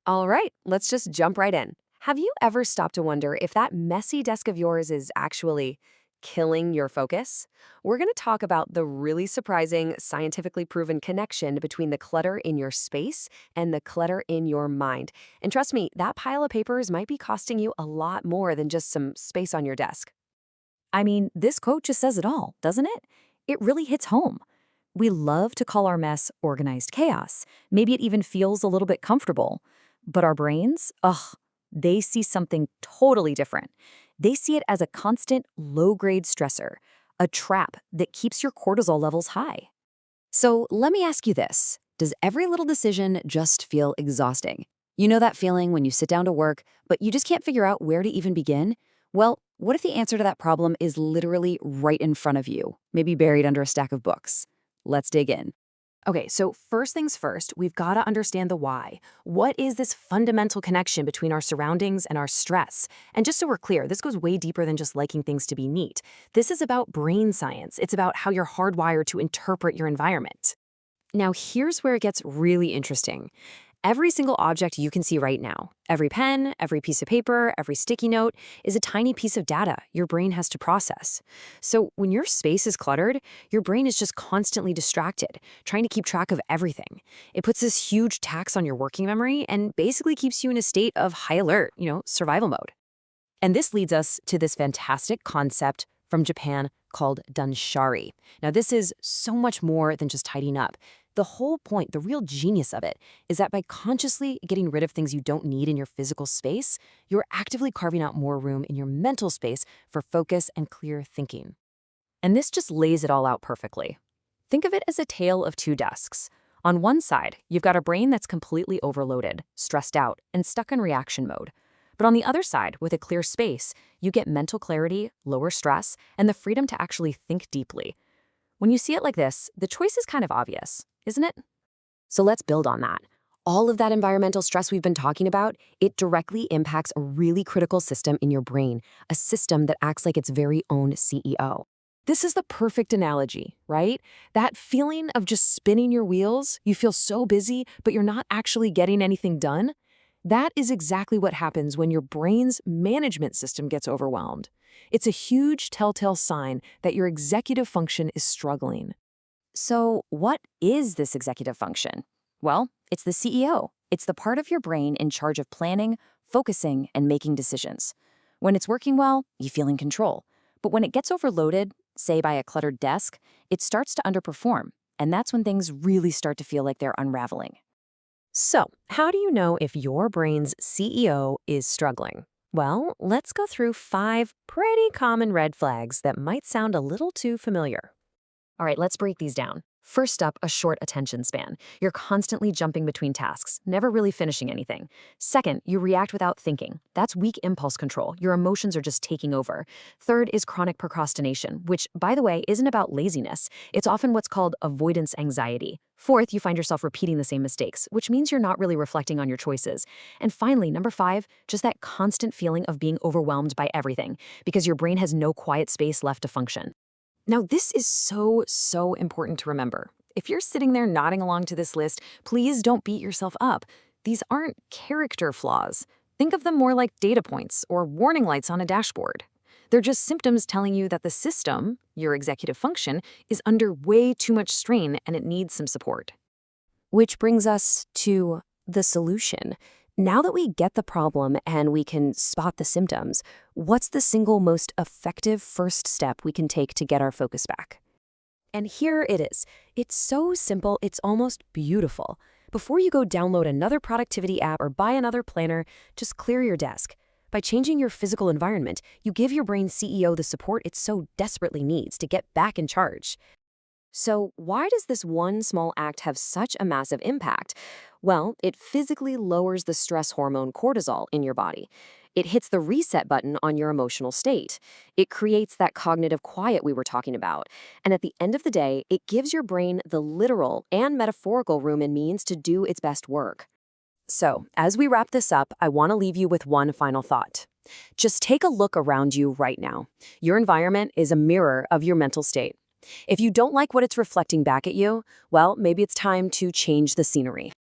All right, let's just jump right in. Have you ever stopped to wonder if that messy desk of yours is actually killing your focus? We're going to talk about the really surprising, scientifically proven connection between the clutter in your space and the clutter in your mind. And trust me, that pile of papers might be costing you a lot more than just some space on your desk. I mean, this quote just says it all, doesn't it? It really hits home. We love to call our mess organized chaos. Maybe it even feels a little bit comfortable. But our brains, ugh, they see something totally different. They see it as a constant low-grade stressor, a trap that keeps your cortisol levels high. So let me ask you this. Does every little decision just feel exhausting? You know that feeling when you sit down to work, but you just can't figure out where to even begin? Well, what if the answer to that problem is literally right in front of you, maybe buried under a stack of books? Let's dig in. Okay, so first things first, we've got to understand the why. What is this fundamental connection between our surroundings and our stress? And just so we're clear, this goes way deeper than just liking things to be neat. This is about brain science. It's about how you're hardwired to interpret your environment. Now, here's where it gets really interesting. Every single object you can see right now, every pen, every piece of paper, every sticky note, is a tiny piece of data your brain has to process. So when your space is cluttered, your brain is just constantly distracted, trying to keep track of everything. It puts this huge tax on your working memory and basically keeps you in a state of high alert, survival mode. And this leads us to this fantastic concept from Japan called Danshari. Now, this is so much more than just tidying up. The whole point, the real genius of it, is that by consciously getting rid of things you don't need in your physical space, you're actively carving out more room in your mental space for focus and clear thinking. And this just lays it all out perfectly. Think of it as a tale of two desks. On one side, you've got a brain that's completely overloaded, stressed out, and stuck in reaction mode. But on the other side, with a clear space, you get mental clarity, lower stress, and the freedom to actually think deeply. When you see it like this, the choice is kind of obvious, isn't it? So let's build on that. All of that environmental stress we've been talking about, it directly impacts a really critical system in your brain, a system that acts like its very own CEO. This is the perfect analogy, right? That feeling of just spinning your wheels, you feel so busy, but you're not actually getting anything done. That is exactly what happens when your brain's management system gets overwhelmed. It's a huge telltale sign that your executive function is struggling. So what is this executive function? Well, it's the CEO. It's the part of your brain in charge of planning, focusing, and making decisions. When it's working well, you feel in control. But when it gets overloaded, say by a cluttered desk, it starts to underperform. And that's when things really start to feel like they're unraveling. So, how do you know if your brain's CEO is struggling? Well, let's go through 5 pretty common red flags that might sound a little too familiar. All right, let's break these down. First up, a short attention span. You're constantly jumping between tasks, never really finishing anything. Second, you react without thinking. That's weak impulse control. Your emotions are just taking over. Third is chronic procrastination, which, by the way, isn't about laziness. It's often what's called avoidance anxiety. Fourth, you find yourself repeating the same mistakes, which means you're not really reflecting on your choices. And finally, number 5, just that constant feeling of being overwhelmed by everything, because your brain has no quiet space left to function. Now, this is so important to remember. If you're sitting there nodding along to this list, please don't beat yourself up. These aren't character flaws. Think of them more like data points or warning lights on a dashboard. They're just symptoms telling you that the system, your executive function, is under way too much strain and it needs some support. Which brings us to the solution. Now that we get the problem and we can spot the symptoms, what's the single most effective first step we can take to get our focus back? And here it is. It's so simple, it's almost beautiful. Before you go download another productivity app or buy another planner, just clear your desk. By changing your physical environment, you give your brain CEO the support it so desperately needs to get back in charge. So why does this one small act have such a massive impact? Well, it physically lowers the stress hormone cortisol in your body. It hits the reset button on your emotional state. It creates that cognitive quiet we were talking about. And at the end of the day, it gives your brain the literal and metaphorical room and means to do its best work. So, as we wrap this up, I want to leave you with one final thought. Just take a look around you right now. Your environment is a mirror of your mental state. If you don't like what it's reflecting back at you, well, maybe it's time to change the scenery.